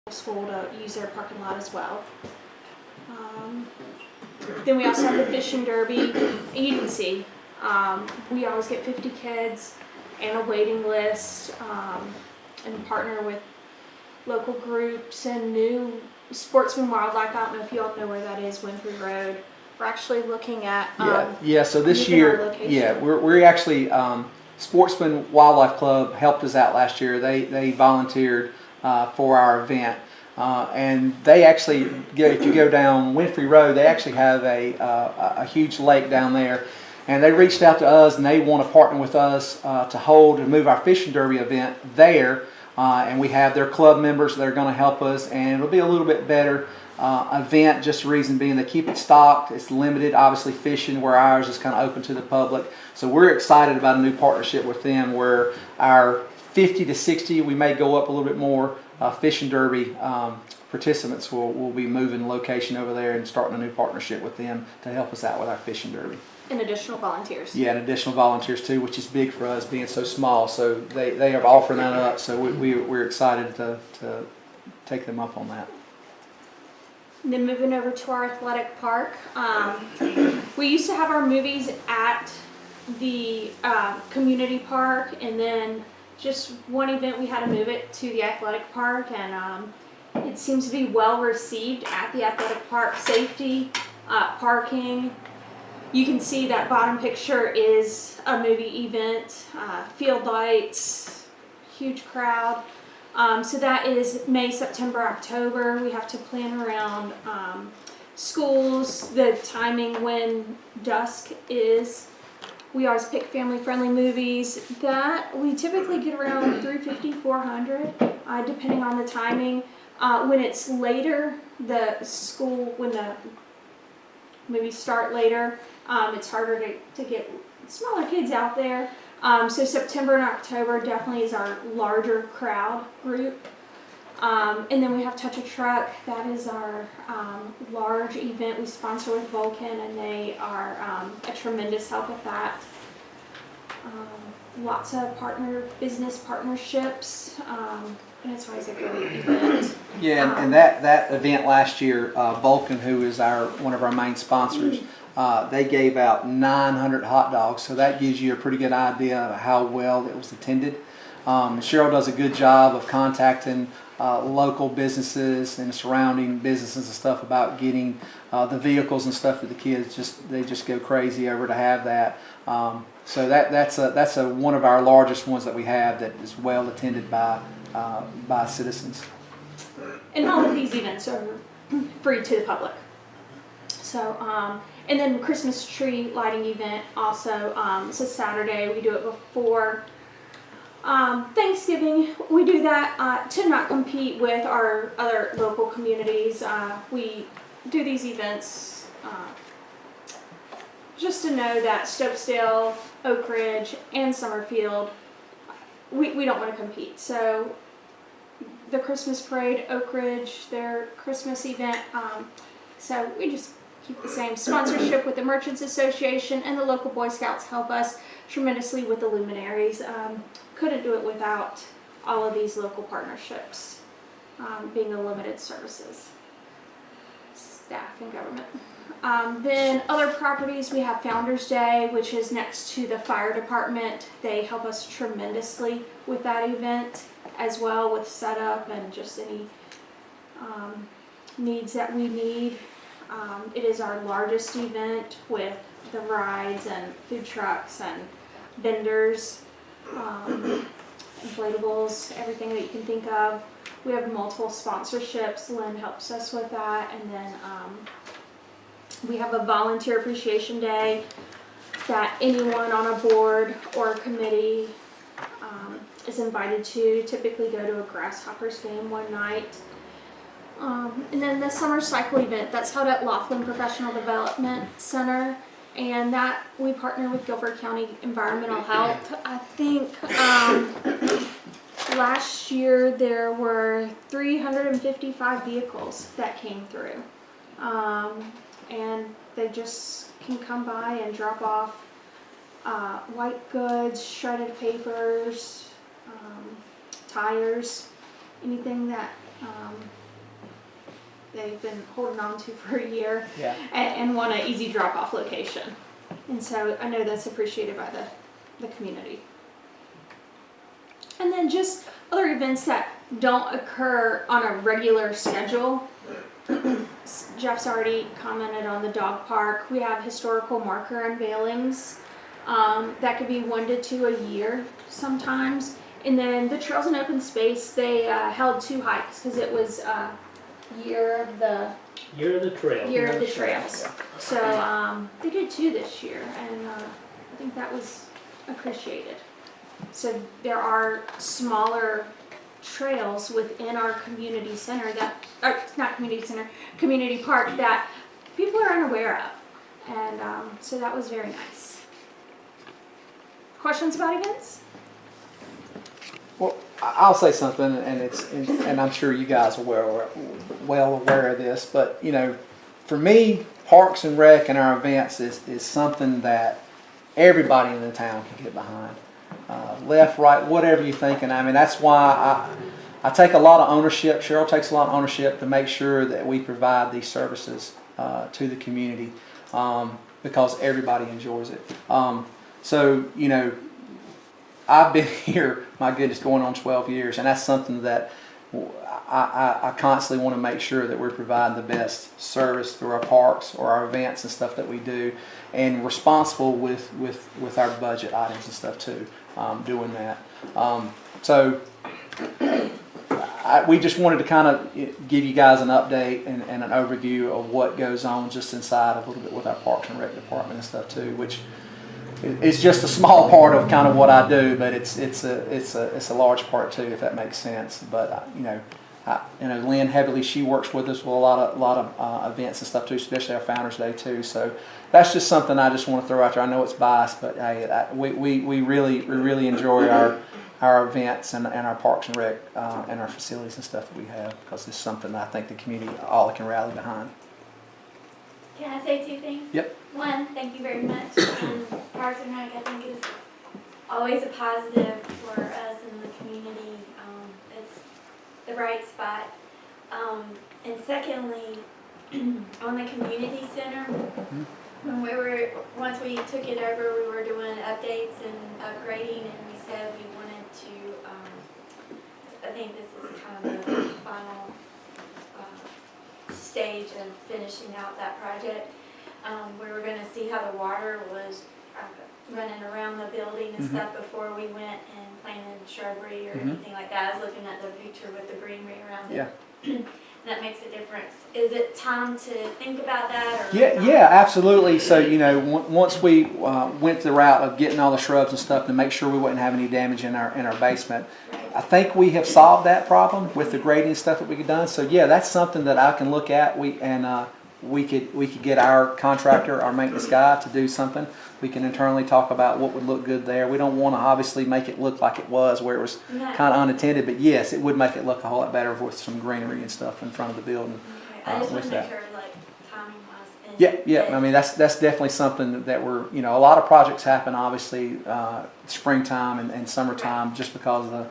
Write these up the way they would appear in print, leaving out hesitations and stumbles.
school to use their parking lot as well. Then we also have the fishing derby. And you can see, we always get 50 kids and a waiting list, and partner with local groups and new Sportsman Wildlife. I don't know if you all know where that is, Winfrey Road. We're actually looking at so this year, we're actually Sportsman Wildlife Club helped us out last year. They volunteered for our event, and they actually if you go down Winfrey Road, they actually have a huge lake down there, and they reached out to us and they want to partner with us to hold and move our fishing derby event there, and we have their club members that are going to help us, and it'll be a little bit better event. Just the reason being they keep it stocked. It's limited, obviously fishing, where ours is kind of open to the public. So we're excited about a new partnership with them where our 50 to 60, we may go up a little bit more, fishing derby participants will be moving location over there and starting a new partnership with them to help us out with our fishing derby. And additional volunteers. Yeah, and additional volunteers too, which is big for us being so small. So they are offering that up. So we're excited to take them up on that. And then moving over to our athletic park, we used to have our movies at the community park, and then just one event we had to move it to the athletic park, and it seems to be well received at the athletic park. Safety, parking. You can see that bottom picture is a movie event, field lights, huge crowd. So that is May, September, October. We have to plan around schools, the timing when dusk is. We always pick family-friendly movies that we typically get around 350, 400, depending on the timing. When it's later, when the movies start later, it's harder to get smaller kids out there. So September and October definitely is our larger crowd group. And then we have Touch a Truck. That is our large event we sponsor with Vulcan, and they are a tremendous help with that. Lots of business partnerships, and it's always a great event. Yeah, and that event last year, Vulcan, who is one of our main sponsors, they gave out 900 hot dogs, so that gives you a pretty good idea of how well it was attended. Cheryl does a good job of contacting local businesses and surrounding businesses and stuff about getting the vehicles and stuff that the kids they just go crazy over to have that. So that's one of our largest ones that we have that is well attended by citizens. And all of these events are free to the public. So, and then Christmas tree lighting event also. It's a Saturday. We do it before Thanksgiving. We do that to not compete with our other local communities. We do these events just to know that Stokesdale, Oak Ridge, and Summerfield, we don't want to compete. So the Christmas parade, Oak Ridge, their Christmas event, so we just keep the same sponsorship with the Merchants Association, and the local Boy Scouts help us tremendously with the luminaries. Couldn't do it without all of these local partnerships, being a limited services staff and government. Then other properties, we have Founders Day, which is next to the fire department. They help us tremendously with that event as well, with setup and just any needs that we need. It is our largest event with the rides and food trucks and vendors, inflatables, everything that you can think of. We have multiple sponsorships. Lynn helps us with that. And then we have a volunteer appreciation day that anyone on a board or a committee is invited to. Typically go to a Grasshoppers game one night. And then the summer cycle event, that's held at Laughlin Professional Development Center, and that we partner with Guilford County Environmental Health. I think last year there were 355 vehicles that came through, and they just can come by and drop off white goods, shredded papers, tires, anything that they've been holding on to for a year, Yeah. and want an easy drop-off location. And so I know that's appreciated by the community. And then just other events that don't occur on a regular schedule. Jeff's already commented on the dog park. We have historical marker unveilings. That could be 1 to 2 a year sometimes. And then the Trails and Open Space, they held 2 hikes because it was year of the trails. So they did 2 this year, and I think that was appreciated. So there are smaller trails within our community center not community center, community park that people are unaware of, and so that was very nice. Questions about events? Well, I'll say something, and I'm sure you guys are well aware of this, but you know, for me, Parks and Rec and our events is something that everybody in the town can get behind. Left, right, whatever you're thinking. I mean, that's why I take a lot of ownership. Cheryl takes a lot of ownership to make sure that we provide these services to the community because everybody enjoys it. So, you know, I've been here, my goodness, going on 12 years, and that's something that I constantly want to make sure that we're providing the best service through our parks or our events and stuff that we do, and responsible with our budget items and stuff too, doing that. So we just wanted to kind of give you guys an update and an overview of what goes on just inside a little bit with our Parks and Rec department and stuff too, which it's just a small part of kind of what I do, but it's a large part too, if that makes sense. But you know, Lynn Heavily, she works with us with a lot of events and stuff too, especially our Founders Day too. So that's just something I just want to throw out there. I know it's biased, but hey, we really enjoy our events and our Parks and Rec and our facilities and stuff that we have, because it's something that I think the community all can rally behind. Can I say 2 things? Yep. One, thank you very much. Parks and Rec, I think, is always a positive for us in the community. It's the right spot. And secondly, on the community center, once we took it over, we were doing updates and upgrading, and we said we wanted to, I think this is kind of the final stage of finishing out that project. We were going to see how the water was running around the building and stuff before we went and planted shrubbery or anything like that. I was looking at the picture with the greenery around it. Yeah. That makes a difference. Is it time to think about that? Or Yeah, absolutely. So, you know, once we went the route of getting all the shrubs and stuff to make sure we wouldn't have any damage in our basement, I think we have solved that problem with the grading stuff that we could done. So, yeah, that's something that I can look at. We could get our contractor, our maintenance guy, to do something. We can internally talk about what would look good there. We don't want to obviously make it look like it was where it was kind of unattended, but yes, it would make it look a whole lot better with some greenery and stuff in front of the building. Okay. I just want to make sure, like, timing wise. Yeah. I mean, that's definitely something that we're, you know, a lot of projects happen obviously springtime and summertime just because of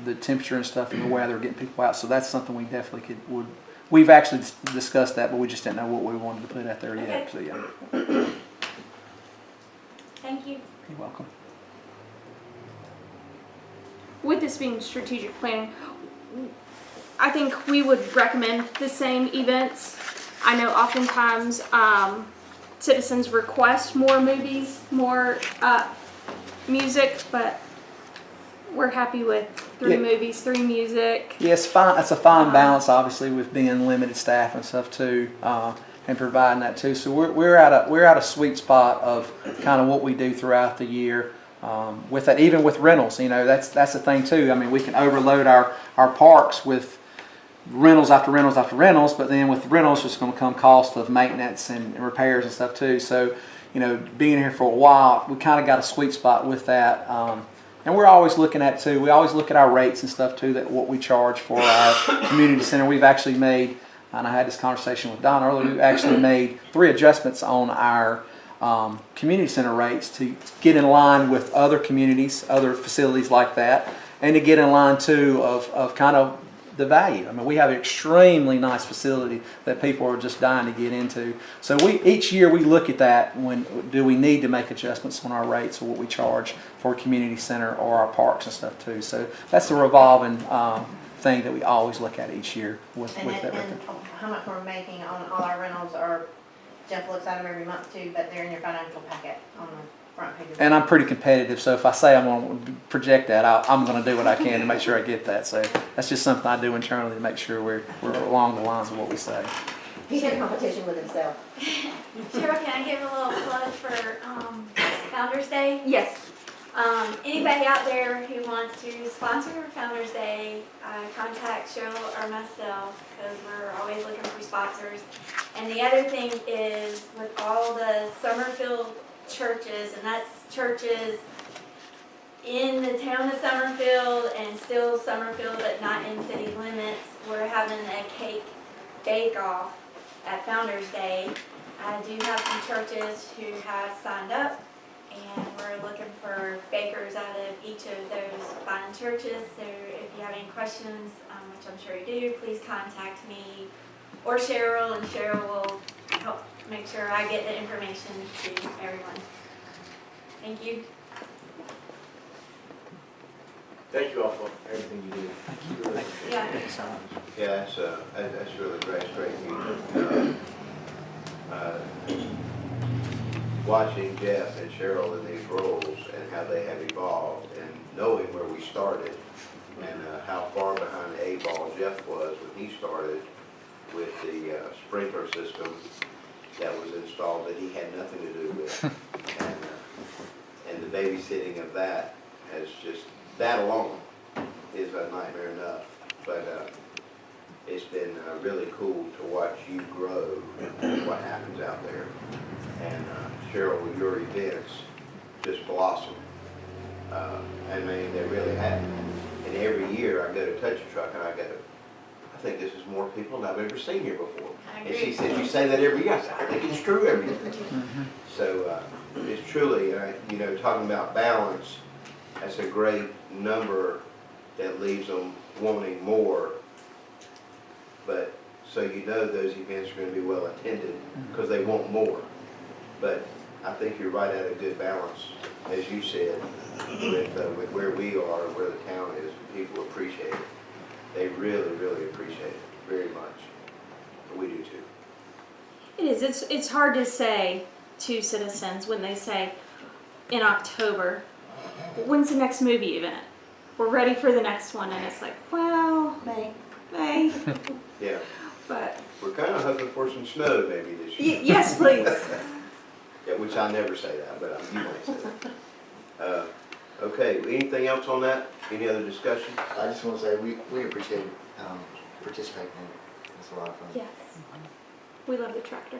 the temperature and stuff and the weather, getting people out. So that's something we definitely would. We've actually discussed that, but we just didn't know what we wanted to put out there yet. So yeah. Thank you. You're welcome. With this being strategic planning, I think we would recommend the same events. I know oftentimes citizens request more movies, more music, but we're happy with 3 movies, 3 music. Yeah, it's fine. It's a fine balance, obviously, with being limited staff and stuff too, and providing that too. So we're at a sweet spot of kind of what we do throughout the year. With that, even with rentals, you know, that's the thing too. I mean, we can overload our parks with rentals after rentals after rentals, but then with rentals, there's going to come cost of maintenance and repairs and stuff too. So, you know, being here for a while, we kind of got a sweet spot with that. And we're always looking at too. We always look at our rates and stuff too. That what we charge for our community center. We've actually made, and I had this conversation with Don earlier. We've actually made 3 adjustments on our community center rates to get in line with other communities, other facilities like that, and to get in line too of kind of the value. I mean, we have an extremely nice facility that people are just dying to get into. So each year we look at that when do we need to make adjustments on our rates or what we charge for a community center or our parks and stuff too. So that's a revolving thing that we always look at each year with everything. And how much we're making on all our rentals are, Jeff looks at them every month too, but they're in your financial packet on the front page. And I'm pretty competitive, so if I say I'm going to project that, I'm going to do what I can to make sure I get that. So that's just something I do internally to make sure we're along the lines of what we say. He's in competition with himself. Cheryl, can I give a little plug for Founders Day? Yes. Anybody out there who wants to sponsor Founders Day, contact Cheryl or myself because we're always looking for sponsors. And the other thing is with all the Summerfield churches, and that's churches in the town of Summerfield and still Summerfield but not in city limits, we're having a cake bake-off at Founders Day. I do have some churches who have signed up, and we're looking for bakers out of each of those fine churches. So if you have any questions, which I'm sure you do, please contact me or Cheryl, and Cheryl will help make sure I get the information to everyone. Thank you. Thank you all for everything you do. Yeah. Yeah, that's really great. It's great news. Watching Jeff and Cheryl in these roles and how they have evolved, and knowing where we started and how far behind the 8 ball Jeff was when he started with the sprinkler system that was installed that he had nothing to do with, and the babysitting of that has just, that alone is a nightmare enough. But it's been really cool to watch you grow and what happens out there. And Cheryl, your events just blossom. I mean, they really have. And every year I go to Touch a Truck and I go, I think this is more people than I've ever seen here before. And she says, you say that every year. I said, I think it's true every year. So it's truly, you know, talking about balance, that's a great number that leaves them wanting more. But so you know those events are going to be well attended because they want more. But I think you're right at a good balance, as you said, with where we are and where the town is. People appreciate it. They really, really appreciate it very much. And we do too. It is. It's hard to say to citizens when they say in October, when's the next movie event? We're ready for the next one, and it's like, well, May. Yeah. But We're kind of hoping for some snow maybe this year. yes, please. Yeah, which I never say that, but you might say that. Okay, anything else on that? Any other discussion? I just want to say we appreciate participating in it. It's a lot of fun. Yes. We love the tractor.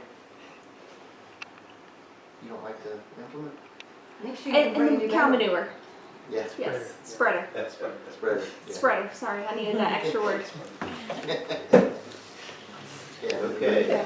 You don't like to implement? Next year you can bring And it the cow together. manure. Yeah, Yes, spreader. That's fine. Spreader. Yeah. Spreader. Sorry, I needed that extra word. Yeah. Okay.